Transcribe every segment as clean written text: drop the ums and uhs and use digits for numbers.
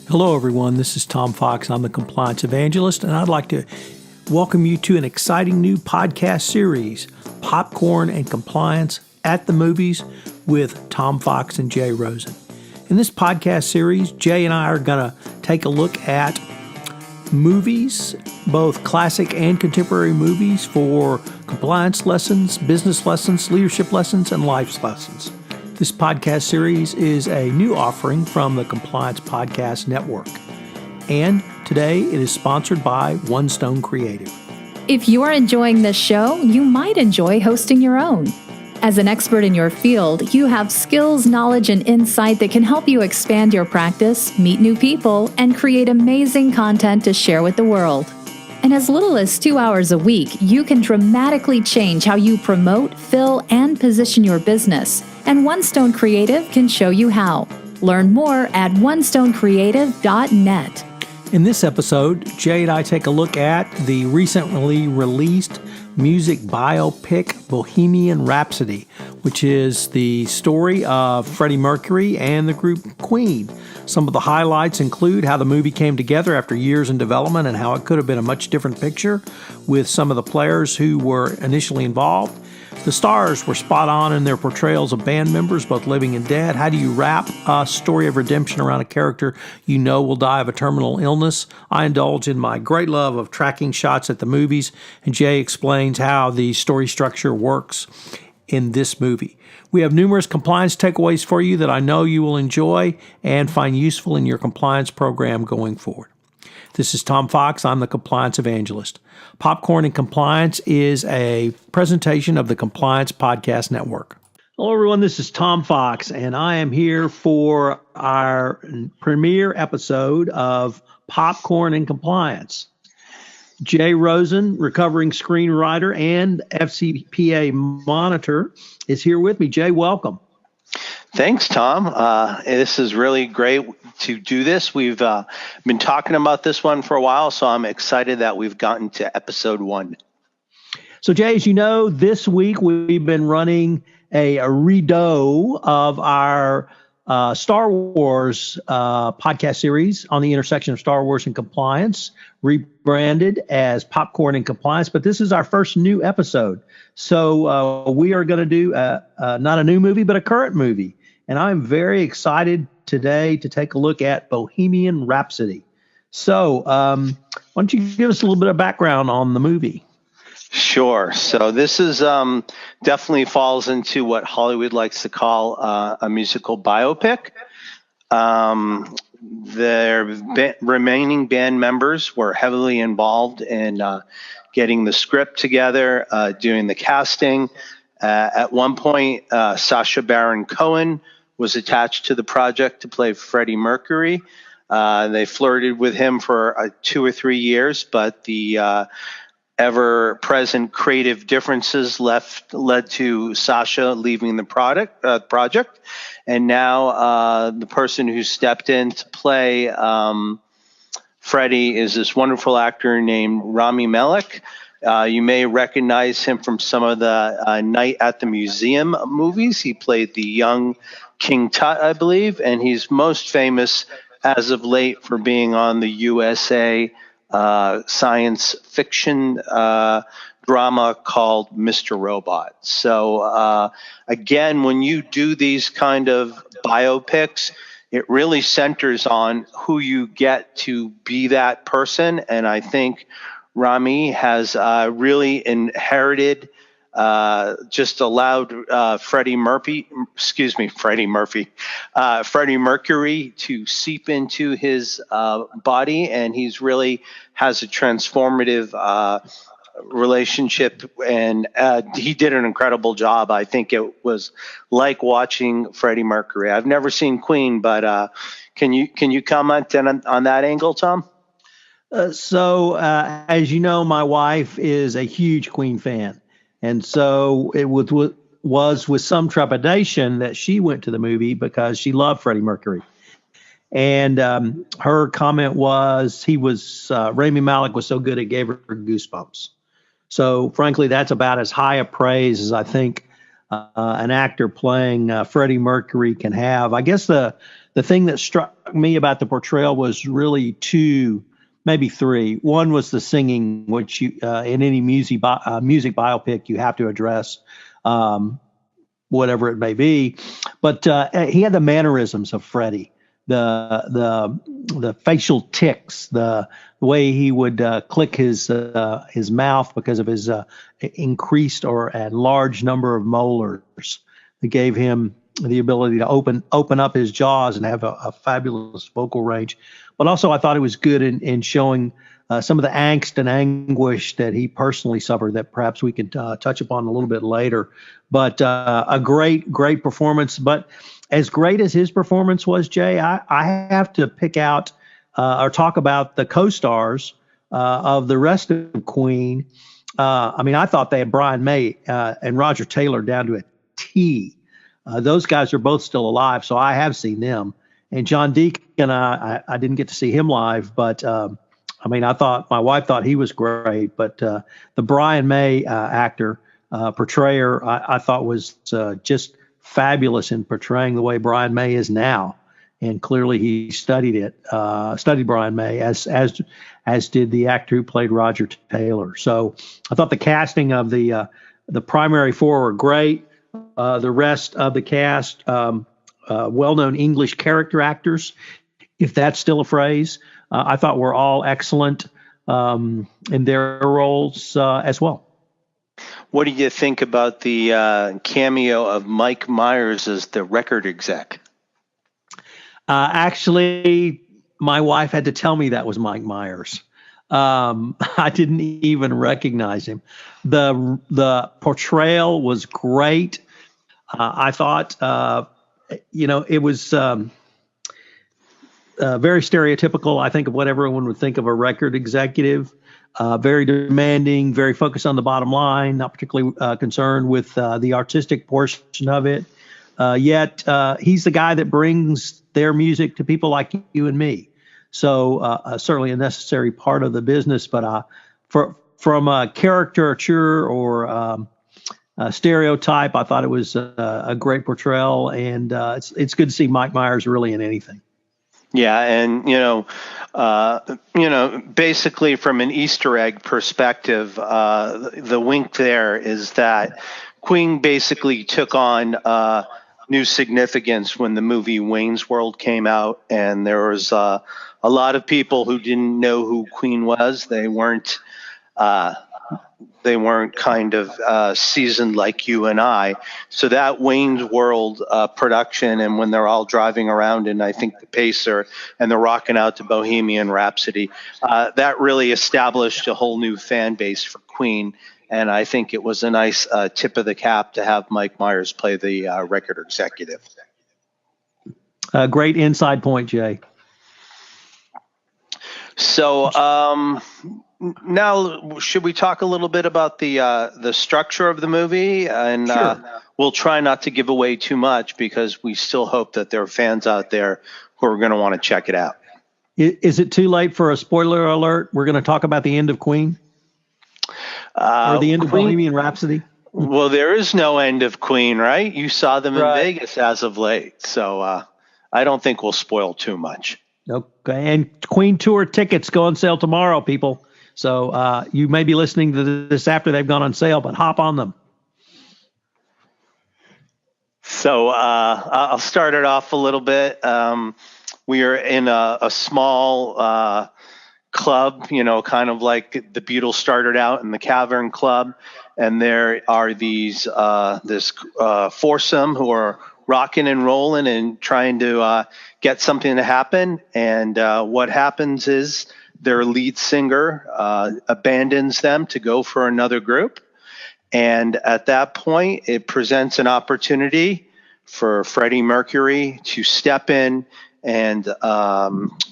Hello, everyone. This is Tom Fox. I'm the Compliance Evangelist, and I'd like to welcome you to an exciting new podcast series, Popcorn and Compliance at the Movies with Tom Fox and Jay Rosen. In this podcast series, Jay and I are going to take a look at movies, both classic and contemporary movies for compliance lessons, business lessons, leadership lessons, and life lessons. This podcast series is a new offering from the Compliance Podcast Network. And today it is sponsored by One Stone Creative. If you are enjoying this show, you might enjoy hosting your own. As an expert in your field, you have skills, knowledge, and insight that can help you expand your practice, meet new people, and create amazing content to share with the world. In as little as 2 hours a week, you can dramatically change how you promote, fill, and position your business. And One Stone Creative can show you how. Learn more at onestoncreative.net. In this episode, Jay and I take a look at the recently released music biopic Bohemian Rhapsody, which is the story of Freddie Mercury and the group Queen. Some of the highlights include how the movie came together after years in development and how it could have been a much different picture with some of the players who were initially involved. The stars were spot on in their portrayals of band members, both living and dead. How do you wrap a story of redemption around a character you know will die of a terminal illness? I indulge in my great love of tracking shots at the movies, and Jay explains how the story structure works in this movie. We have numerous compliance takeaways for you that I know you will enjoy and find useful in your compliance program going forward. This is Tom Fox. I'm the Compliance Evangelist. Popcorn and Compliance is a presentation of the Compliance Podcast Network. Hello, everyone. This is Tom Fox, and I am here for our premiere episode of Popcorn and Compliance. Jay Rosen, recovering screenwriter and FCPA monitor, is here with me. Jay, welcome. Thanks, Tom. This is really great to do this. We've been talking about this one for a while, so I'm excited that we've gotten to episode 1. So, Jay, as you know, this week we've been running a redo of our Star Wars podcast series on the intersection of Star Wars and compliance, rebranded as Popcorn and Compliance. But this is our first new episode. So we are going to do not a new movie, but a current movie. And I'm very excited today to take a look at Bohemian Rhapsody. So why don't you give us a little bit of background on the movie? Sure. So this is definitely falls into what Hollywood likes to call a musical biopic. Their remaining band members were heavily involved in getting the script together, doing the casting. At one point, Sacha Baron Cohen was attached to the project to play Freddie Mercury. They flirted with him for 2 or 3 years, but the ever-present creative differences led to Sacha leaving the project. And now the person who stepped in to play Freddie is this wonderful actor named Rami Malek. You may recognize him from some of the Night at the Museum movies. He played the young King Tut, I believe, and he's most famous as of late for being on the USA science fiction drama called Mr. Robot. So again, when you do these kind of biopics, it really centers on who you get to be that person. And I think Rami has really inherited, just allowed Freddie Mercury to seep into his body, and he's really has a transformative relationship, and he did an incredible job. I think it was like watching Freddie Mercury. I've never seen Queen, but can you comment on that angle, Tom? So as you know, my wife is a huge Queen fan. And so it was with some trepidation that she went to the movie because she loved Freddie Mercury. And her comment was Rami Malek was so good it gave her goosebumps. So frankly, that's about as high a praise as I think an actor playing Freddie Mercury can have. I guess the thing that struck me about the portrayal was really two, maybe three. One was the singing, which you, in any music biopic you have to address, whatever it may be. But he had the mannerisms of Freddie, the facial tics, the way he would click his mouth because of his increased or a large number of molars. That gave him the ability to open up his jaws and have a fabulous vocal range. But also, I thought it was good in showing some of the angst and anguish that he personally suffered that perhaps we can touch upon a little bit later. But a great performance. But as great as his performance was, Jay, I have to pick out or talk about the co-stars of the rest of Queen. I mean, I thought they had Brian May and Roger Taylor down to a T. Those guys are both still alive, so I have seen them. And John Deacon, I didn't get to see him live, but I mean, my wife thought he was great. But the Brian May actor, portrayer, I thought was just fabulous in portraying the way Brian May is now. And clearly he studied Brian May as did the actor who played Roger Taylor. So I thought the casting of the primary four were great. The rest of the cast, well-known English character actors, if that's still a phrase, I thought were all excellent in their roles as well. What do you think about the cameo of Mike Myers as the record exec? Actually, my wife had to tell me that was Mike Myers. I didn't even recognize him. The portrayal was great. I thought, it was very stereotypical, I think, of what everyone would think of a record executive. Very demanding, very focused on the bottom line, not particularly concerned with the artistic portion of it. Yet he's the guy that brings their music to people like you and me. So certainly a necessary part of the business. But from a caricature or a stereotype, I thought it was a great portrayal. And it's good to see Mike Myers really in anything. Yeah, and basically from an Easter egg perspective, the wink there is that Queen basically took on new significance when the movie Wayne's World came out, and there was a lot of people who didn't know who Queen was. They weren't kind of seasoned like you and I. So that Wayne's World production, and when they're all driving around in, I think, the Pacer, and they're rocking out to Bohemian Rhapsody, that really established a whole new fan base for Queen. And I think it was a nice tip of the cap to have Mike Myers play the record executive. Great inside point, Jay. So now, should we talk a little bit about the structure of the movie? And sure. We'll try not to give away too much because we still hope that there are fans out there who are going to want to check it out. Is it too late for a spoiler alert? We're going to talk about the end of Queen? Or the end of Bohemian Rhapsody? Well, there is no end of Queen, right? You saw them in Right. Vegas as of late. So I don't think we'll spoil too much. Okay, and Queen tour tickets go on sale tomorrow, people. So you may be listening to this after they've gone on sale, but hop on them. So I'll start it off a little bit. We are in a small club, kind of like the Beatles started out in the Cavern Club. And there are this foursome who are rocking and rolling and trying to get something to happen. And what happens is their lead singer abandons them to go for another group. And at that point, it presents an opportunity for Freddie Mercury to step in and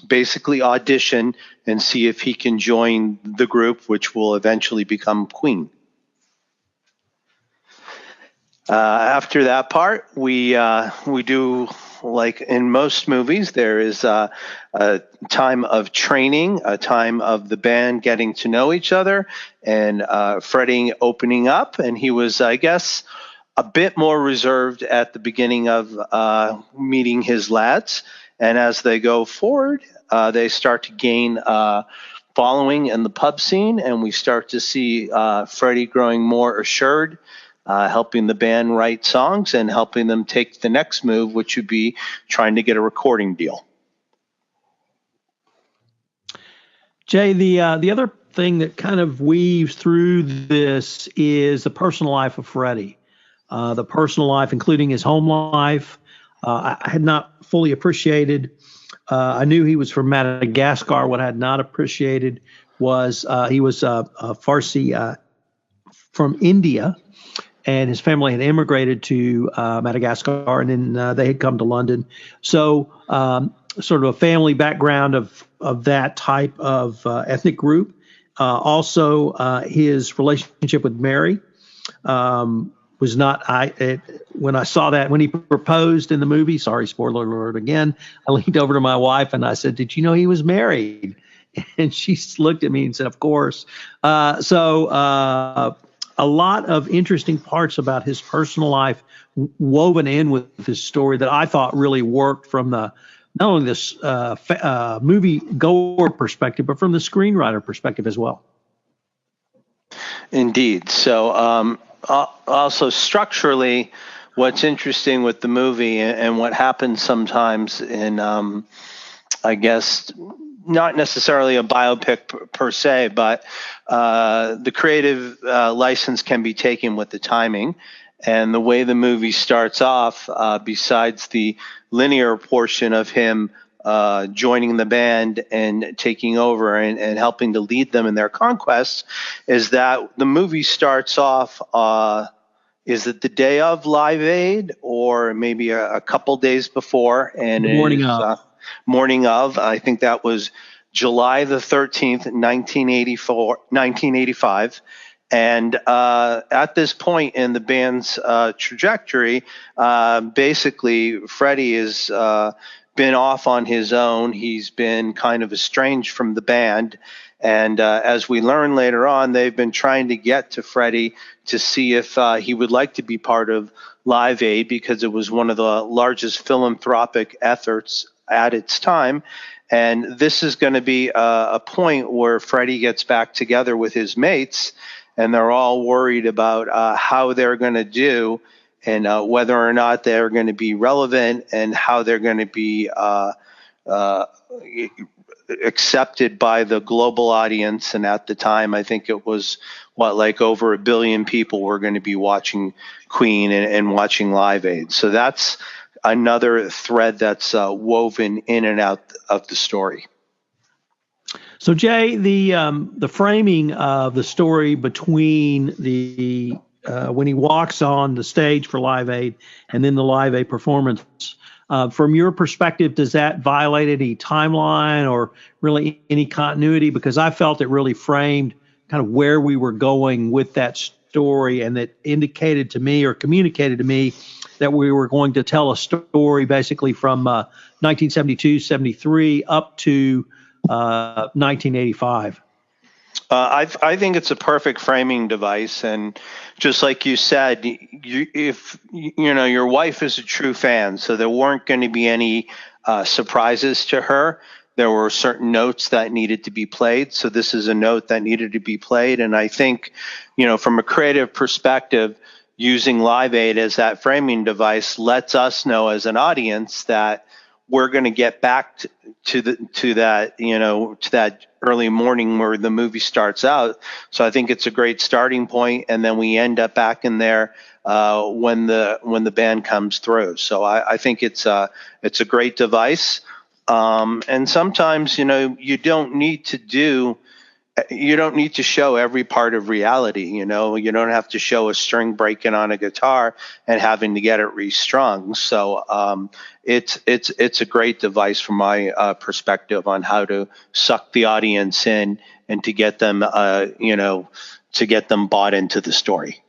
basically audition and see if he can join the group, which will eventually become Queen. After that part, we do, like in most movies, there is a time of training, a time of the band getting to know each other, and Freddie opening up. And he was, I guess, a bit more reserved at the beginning of meeting his lads. And as they go forward, they start to gain following in the pub scene, and we start to see Freddie growing more assured, helping the band write songs and helping them take the next move, which would be trying to get a recording deal. Jay, the other thing that kind of weaves through this is the personal life of Freddie, the personal life, including his home life. I had not fully appreciated. I knew he was from Madagascar. What I had not appreciated was he was a Farsi from India, and his family had immigrated to Madagascar, and then they had come to London. So sort of a family background of that type of ethnic group. Also, his relationship with Mary was not. When I saw that, when he proposed in the movie, sorry, spoiler alert again, I leaned over to my wife and I said, "Did you know he was married?" And she looked at me and said, "Of course." So a lot of interesting parts about his personal life woven in with his story that I thought really worked from the not only this movie goer perspective, but from the screenwriter perspective as well. Indeed. So also structurally, what's interesting with the movie and what happens sometimes in, I guess, not necessarily a biopic per se, but the creative license can be taken with the timing. And the way the movie starts off, besides the linear portion of him joining the band and taking over and helping to lead them in their conquests, is that the movie starts off, is it the day of Live Aid or maybe a couple days before? And the morning of. Morning of, I think that was July the 13th, 1985. And at this point in the band's trajectory, basically Freddie has been off on his own. He's been kind of estranged from the band. And as we learn later on, they've been trying to get to Freddie to see if he would like to be part of Live Aid, because it was one of the largest philanthropic efforts at its time. And this is going to be a point where Freddie gets back together with his mates, and they're all worried about how they're going to do and whether or not they're going to be relevant and how they're going to be accepted by the global audience. And at the time, I think it was like over 1 billion people were going to be watching Queen and watching Live Aid. So that's another thread that's woven in and out of the story. So Jay, the framing of the story between the when he walks on the stage for Live Aid and then the Live Aid performance, from your perspective, does that violate any timeline or really any continuity? Because I felt it really framed kind of where we were going with that story, and that indicated to me or communicated to me that we were going to tell a story basically from 1972, 73 up to 1985. I think it's a perfect framing device, and just like you said, if your wife is a true fan, so there weren't going to be any surprises to her. There were certain notes that needed to be played, so this is a note that needed to be played. And I think, from a creative perspective, using Live Aid as that framing device lets us know as an audience that we're going to get back to that early morning where the movie starts out. So I think it's a great starting point, and then we end up back in there when the band comes through. So I think it's a great device, and sometimes you don't need to show every part of reality. You don't have to show a string breaking on a guitar and having to get it restrung. So it's a great device from my perspective on how to suck the audience in and to get them bought into the story.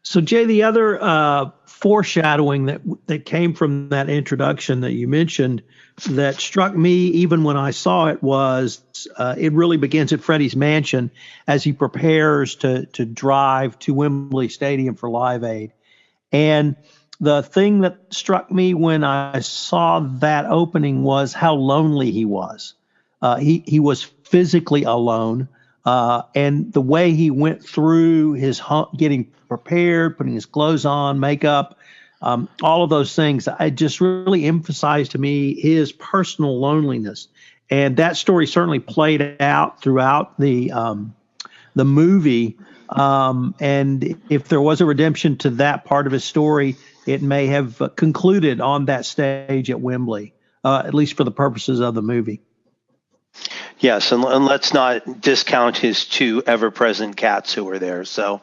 So Jay, the other foreshadowing that came from that introduction that you mentioned that struck me even when I saw it was it really begins at Freddie's mansion as he prepares to drive to Wembley Stadium for Live Aid. And the thing that struck me when I saw that opening was how lonely he was. He was physically alone, and the way he went through his getting prepared, putting his clothes on, makeup, all of those things, it just really emphasized to me his personal loneliness. And that story certainly played out throughout the movie. And if there was a redemption to that part of his story, it may have concluded on that stage at Wembley, at least for the purposes of the movie. Yes, and let's not discount his two ever-present cats who were there. So,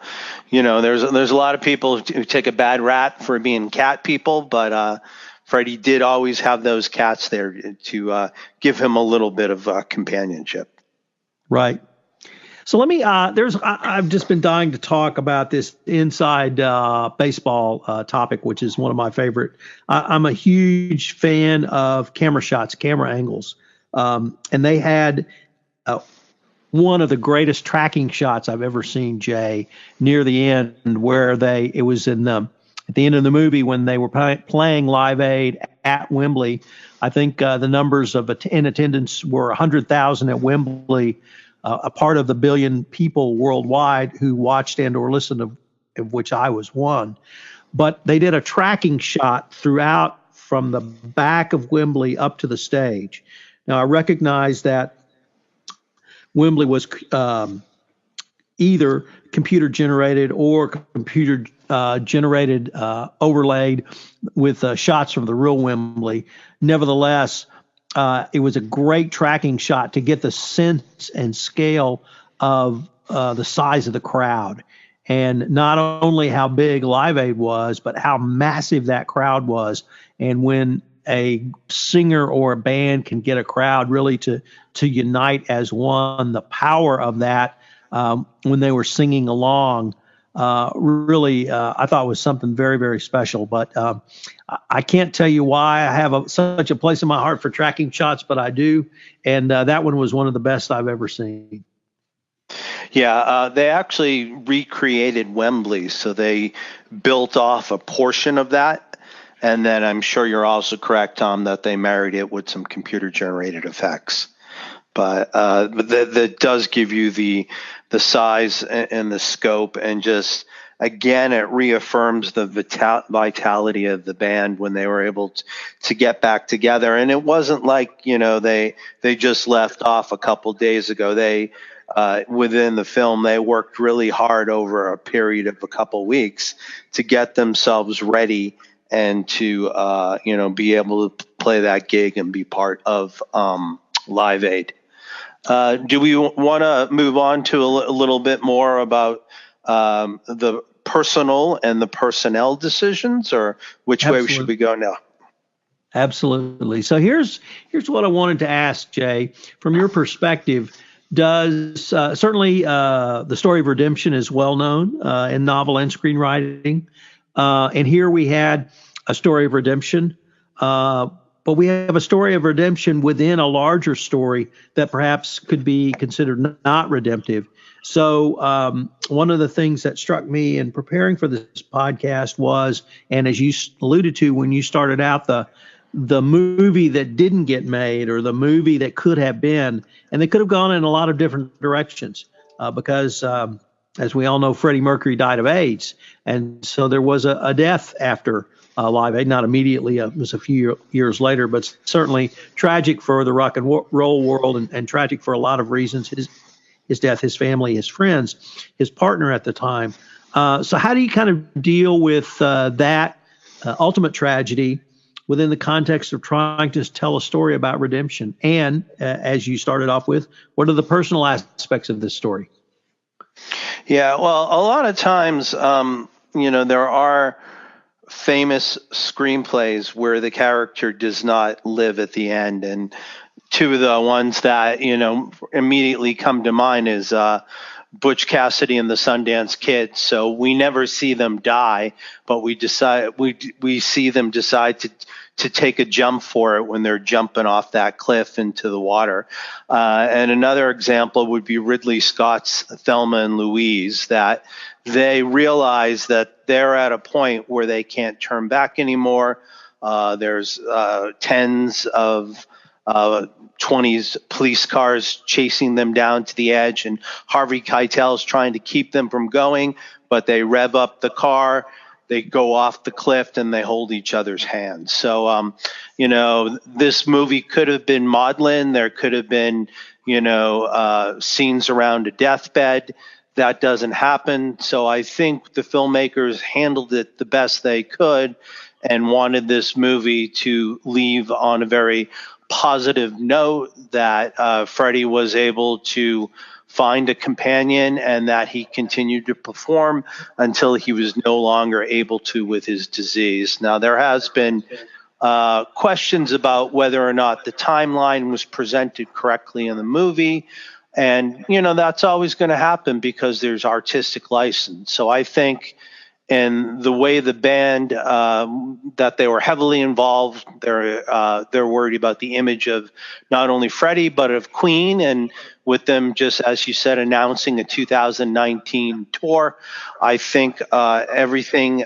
there's a lot of people who take a bad rap for being cat people, but Freddie did always have those cats there to give him a little bit of companionship. Right. So let me. I've just been dying to talk about this inside baseball topic, which is one of my favorite. I'm a huge fan of camera shots, camera angles. And they had one of the greatest tracking shots I've ever seen, Jay, near the end, where it was at the end of the movie when they were playing Live Aid at Wembley. I think the numbers in attendance were 100,000 at Wembley, a part of the billion people worldwide who watched and or listened, of which I was one. But they did a tracking shot throughout from the back of Wembley up to the stage. Now, I recognize that Wembley was either computer generated or computer generated overlaid with shots from the real Wembley. Nevertheless, it was a great tracking shot to get the sense and scale of the size of the crowd. And not only how big Live Aid was, but how massive that crowd was. And when a singer or a band can get a crowd really to unite as one, the power of that when they were singing along really I thought was something very, very special. But I can't tell you why I have such a place in my heart for tracking shots, but I do. And that one was one of the best I've ever seen. Yeah, they actually recreated Wembley, so they built off a portion of that. And then I'm sure you're also correct, Tom, that they married it with some computer-generated effects. But that does give you the size and the scope, and just, again, it reaffirms the vitality of the band when they were able to get back together. And it wasn't like, they just left off a couple days ago. They within the film, they worked really hard over a period of a couple weeks to get themselves ready and to, be able to play that gig and be part of Live Aid. Do we want to move on to a little bit more about the personal and the personnel decisions, or which way should we go now? Absolutely. So here's what I wanted to ask, Jay. From your perspective, does certainly the story of redemption is well known in novel and screenwriting. And here we had a story of redemption, but we have a story of redemption within a larger story that perhaps could be considered not redemptive. So one of the things that struck me in preparing for this podcast was, and as you alluded to when you started out, the movie that didn't get made, or the movie that could have been, and they could have gone in a lot of different directions because as we all know, Freddie Mercury died of AIDS. And so there was a death after Live Aid, not immediately, it was a few years later, but certainly tragic for the rock and roll world, and tragic for a lot of reasons. His death, his family, his friends, his partner at the time. So how do you kind of deal with that ultimate tragedy within the context of trying to tell a story about redemption? And as you started off with, what are the personal aspects of this story? Yeah, well, a lot of times, there are famous screenplays where the character does not live at the end. And two of the ones that, immediately come to mind is Butch Cassidy and the Sundance Kid. So we never see them die, but we see them decide to take a jump for it when they're jumping off that cliff into the water. And another example would be Ridley Scott's Thelma and Louise, that they realize that they're at a point where they can't turn back anymore. There's tens of 20s police cars chasing them down to the edge, and Harvey Keitel's trying to keep them from going, but they rev up the car, they go off the cliff, and they hold each other's hands. So, this movie could have been maudlin. There could have been, scenes around a deathbed. That doesn't happen. So I think the filmmakers handled it the best they could and wanted this movie to leave on a very positive note, that Freddie was able to find a companion and that he continued to perform until he was no longer able to with his disease. Now, there has been questions about whether or not the timeline was presented correctly in the movie. And, that's always going to happen because there's artistic license. So I think in the way the band, that they were heavily involved, they're worried about the image of not only Freddie, but of Queen. And with them, just as you said, announcing a 2019 tour, I think everything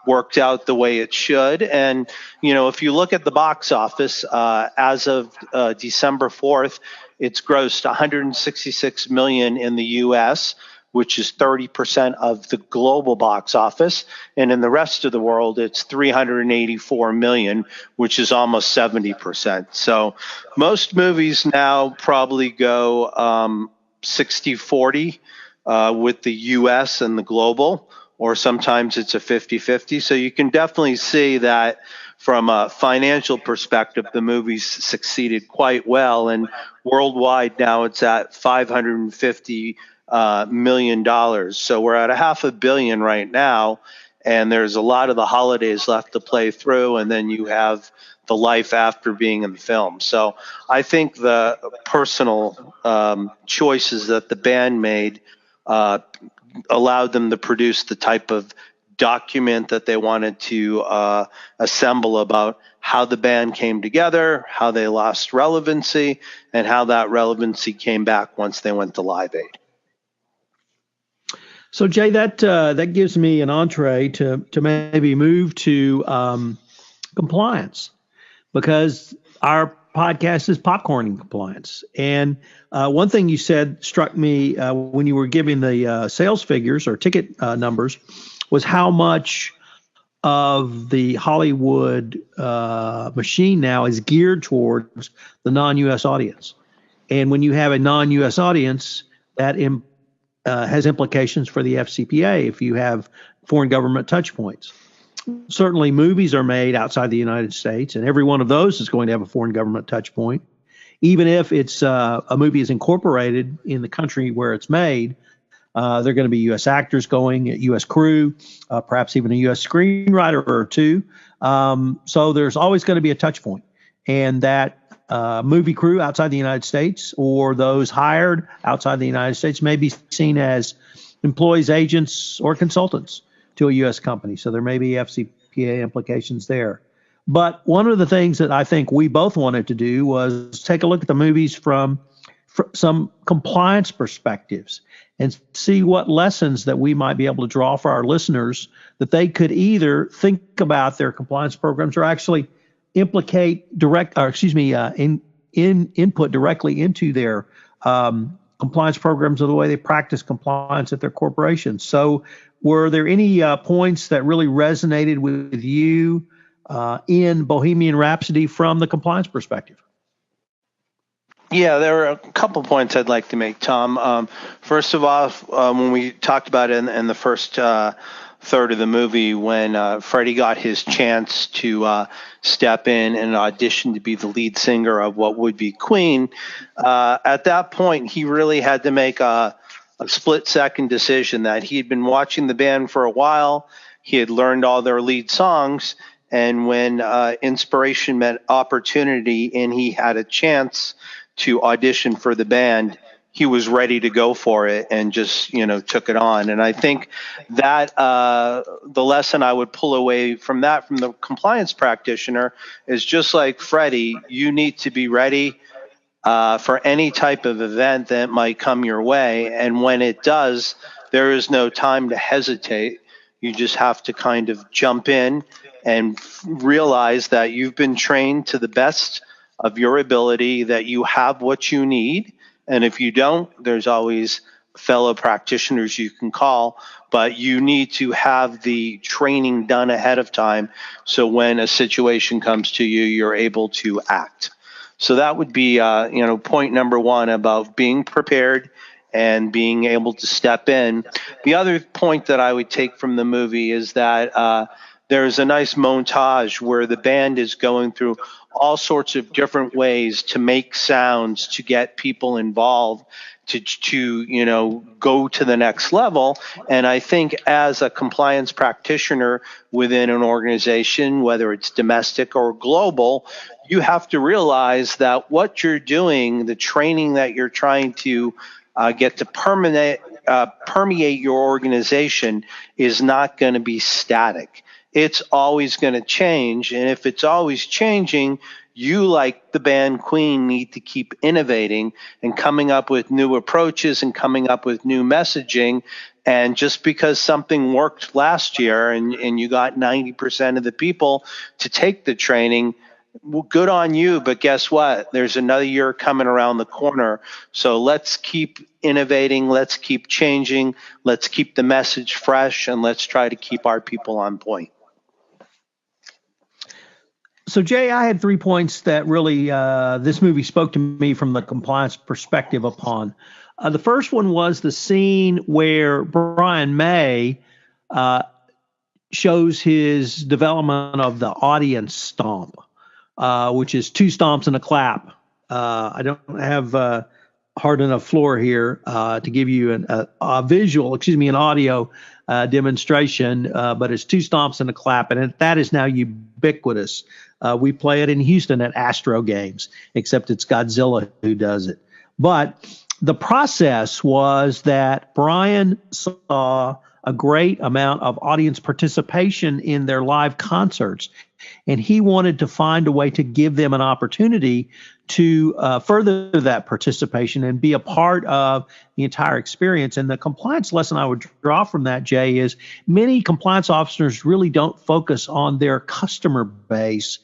worked out the way it should. And, if you look at the box office, as of December 4th, it's grossed $166 million in the U.S., which is 30% of the global box office. And in the rest of the world, it's $384 million, which is almost 70%. So most movies now probably go 60-40 with the U.S. and the global, or sometimes it's a 50-50. So you can definitely see that from a financial perspective, the movie's succeeded quite well. And worldwide now it's at $550 million. So we're at $500 million right now. And there's a lot of the holidays left to play through. And then you have the life after being in the film. So I think the personal choices that the band made allowed them to produce the type of document that they wanted to assemble about how the band came together, how they lost relevancy, and how that relevancy came back once they went to Live Aid. So, Jay, that gives me an entree to maybe move to compliance, because our podcast is popcorning compliance. And one thing you said struck me when you were giving the sales figures or ticket numbers was how much of the Hollywood machine now is geared towards the non-U.S. audience. And when you have a non-U.S. audience, that has implications for the FCPA if you have foreign government touch points. Certainly movies are made outside the United States, and every one of those is going to have a foreign government touch point. Even if it's a movie is incorporated in the country where it's made, there are going to be U.S. actors going, U.S. crew, perhaps even a U.S. screenwriter or two. So there's always going to be a touch point. And that movie crew outside the United States or those hired outside the United States may be seen as employees, agents, or consultants to a U.S. company. So there may be FCPA implications there. But one of the things that I think we both wanted to do was take a look at the movies from some compliance perspectives and see what lessons that we might be able to draw for our listeners that they could either think about their compliance programs or actually input directly into their compliance programs or the way they practice compliance at their corporations. So were there any points that really resonated with you in Bohemian Rhapsody from the compliance perspective? Yeah, there are a couple points I'd like to make, Tom. First of all, when we talked about it in the first third of the movie, when Freddie got his chance to step in and audition to be the lead singer of what would be Queen, at that point, he really had to make a split-second decision that he had been watching the band for a while. He had learned all their lead songs, and when inspiration met opportunity and he had a chance to audition for the band, he was ready to go for it and just, took it on. And I think that the lesson I would pull away from that, from the compliance practitioner, is just like Freddie, you need to be ready for any type of event that might come your way. And when it does, there is no time to hesitate. You just have to kind of jump in and realize that you've been trained to the best of your ability, that you have what you need. And if you don't, there's always fellow practitioners you can call, but you need to have the training done ahead of time. So when a situation comes to you, you're able to act. So that would be, point number one, about being prepared and being able to step in. The other point that I would take from the movie is that there's a nice montage where the band is going through all sorts of different ways to make sounds, to get people involved, to go to the next level. And I think as a compliance practitioner within an organization, whether it's domestic or global, you have to realize that what you're doing, the training that you're trying to get to permeate your organization, is not going to be static. It's always going to change. And if it's always changing, you, like the band Queen, need to keep innovating and coming up with new approaches and coming up with new messaging. And just because something worked last year and you got 90% of the people to take the training, well, good on you. But guess what? There's another year coming around the corner. So let's keep innovating. Let's keep changing. Let's keep the message fresh, and let's try to keep our people on point. So, Jay, I had 3 points that really this movie spoke to me from the compliance perspective upon. The first one was the scene where Brian May shows his development of the audience stomp, which is 2 stomps and a clap. I don't have hard enough floor here to give you an audio demonstration, but it's 2 stomps and a clap, and that is now ubiquitous. We play it in Houston at Astro games, except it's Godzilla who does it. But the process was that Brian saw a great amount of audience participation in their live concerts, and he wanted to find a way to give them an opportunity to further that participation and be a part of the entire experience. And the compliance lesson I would draw from that, Jay, is many compliance officers really don't focus on their customer base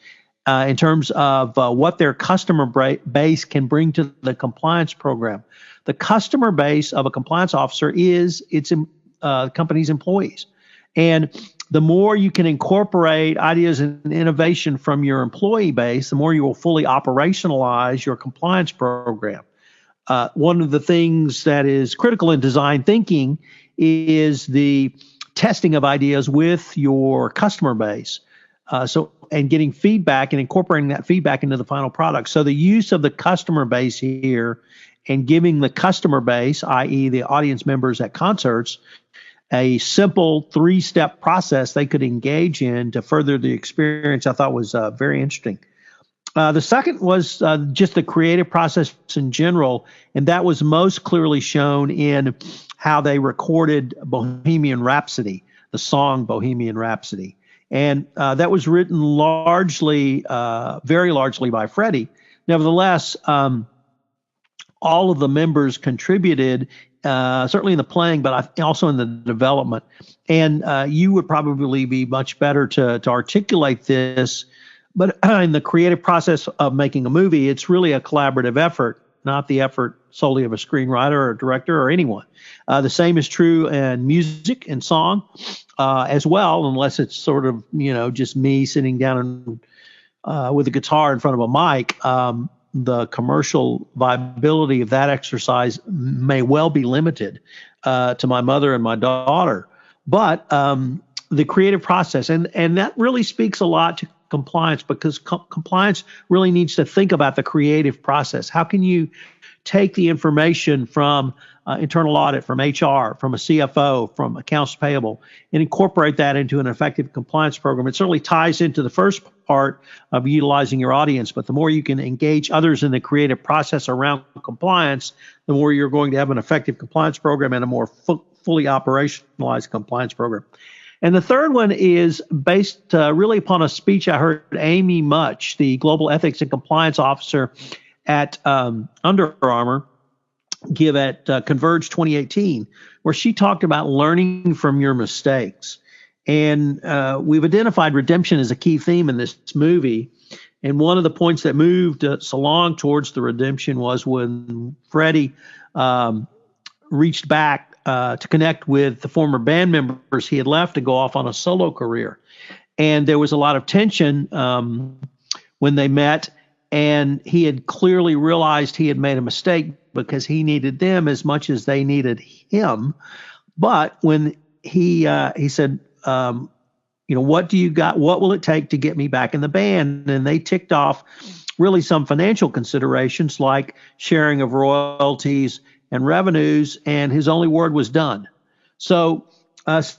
in terms of what their customer base can bring to the compliance program. The customer base of a compliance officer is its company's employees. And the more you can incorporate ideas and innovation from your employee base, the more you will fully operationalize your compliance program. One of the things that is critical in design thinking is the testing of ideas with your customer base. And getting feedback and incorporating that feedback into the final product. So the use of the customer base here and giving the customer base, i.e. the audience members at concerts, a simple 3-step process they could engage in to further the experience, I thought was very interesting. The second was just the creative process in general, and that was most clearly shown in how they recorded Bohemian Rhapsody, the song Bohemian Rhapsody. And that was written very largely by Freddie. Nevertheless, all of the members contributed, certainly in the playing, but also in the development. And you would probably be much better to articulate this. But in the creative process of making a movie, it's really a collaborative effort, not the effort solely of a screenwriter or a director or anyone. The same is true in music and song as well, unless it's sort of, just me sitting down with a guitar in front of a mic. The commercial viability of that exercise may well be limited to my mother and my daughter. But the creative process, and that really speaks a lot compliance because compliance really needs to think about the creative process. How can you take the information from internal audit, from HR, from a CFO, from accounts payable, and incorporate that into an effective compliance program? It certainly ties into the first part of utilizing your audience, but the more you can engage others in the creative process around compliance, the more you're going to have an effective compliance program and a more fully operationalized compliance program. And the third one is based really upon a speech I heard Amy Much, the Global Ethics and Compliance Officer at Under Armour, give at Converge 2018, where she talked about learning from your mistakes. And we've identified redemption as a key theme in this movie. And one of the points that moved us along towards the redemption was when Freddie reached back to connect with the former band members he had left to go off on a solo career. And there was a lot of tension when they met, and he had clearly realized he had made a mistake because he needed them as much as they needed him. But when he said, what do you got? What will it take to get me back in the band? And they ticked off really some financial considerations like sharing of royalties and revenues, and his only word was done. So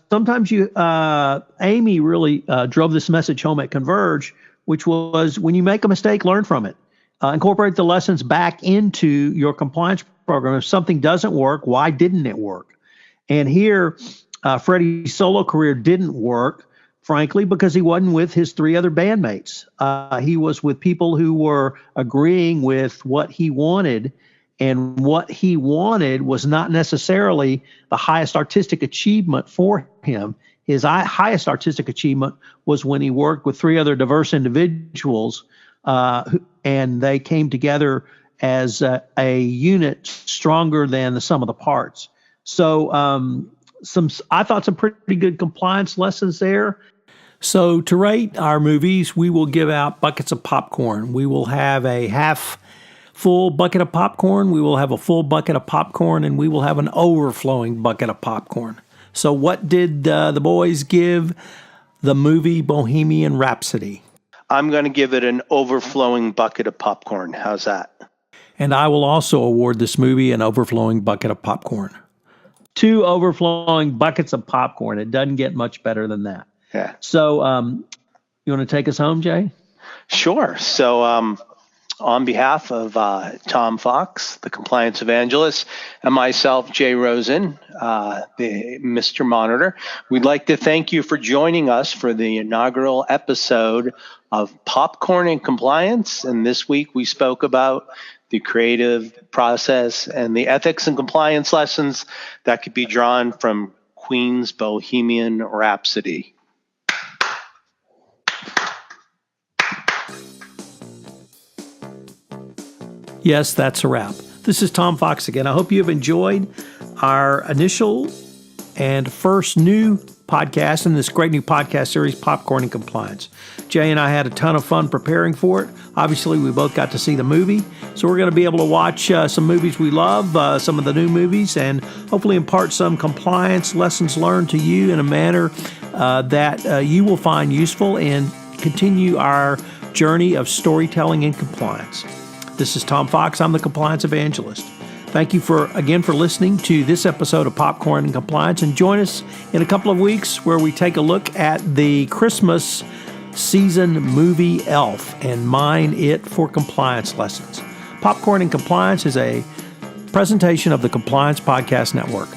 sometimes Amy really drove this message home at Converge, which was when you make a mistake, learn from it. Incorporate the lessons back into your compliance program. If something doesn't work, why didn't it work? And here, Freddie's solo career didn't work, frankly, because he wasn't with his three other bandmates. He was with people who were agreeing with what he wanted, and what he wanted was not necessarily the highest artistic achievement for him. His highest artistic achievement was when he worked with three other diverse individuals, and they came together as a unit stronger than the sum of the parts. So I thought some pretty good compliance lessons there. So to rate our movies, we will give out buckets of popcorn. We will have a half full bucket of popcorn, we will have a full bucket of popcorn, and we will have an overflowing bucket of popcorn. So what did the boys give the movie Bohemian Rhapsody? I'm going to give it an overflowing bucket of popcorn. How's that? And I will also award this movie an overflowing bucket of popcorn. 2 overflowing buckets of popcorn. It doesn't get much better than that. Yeah. So you want to take us home, Jay? Sure. So on behalf of Tom Fox, the compliance evangelist, and myself, Jay Rosen, the Mr. Monitor, we'd like to thank you for joining us for the inaugural episode of Popcorn and Compliance. And this week we spoke about the creative process and the ethics and compliance lessons that could be drawn from Queen's Bohemian Rhapsody. Yes, that's a wrap. This is Tom Fox again. I hope you have enjoyed our initial and first new podcast in this great new podcast series, Popcorn and Compliance. Jay and I had a ton of fun preparing for it. Obviously, we both got to see the movie, so we're going to be able to watch some movies we love, some of the new movies, and hopefully impart some compliance lessons learned to you in a manner that you will find useful and continue our journey of storytelling and compliance. This is Tom Fox. I'm the Compliance Evangelist. Thank you for listening to this episode of Popcorn and Compliance, and join us in a couple of weeks where we take a look at the Christmas season movie Elf and mine it for compliance lessons. Popcorn and Compliance is a presentation of the Compliance Podcast Network.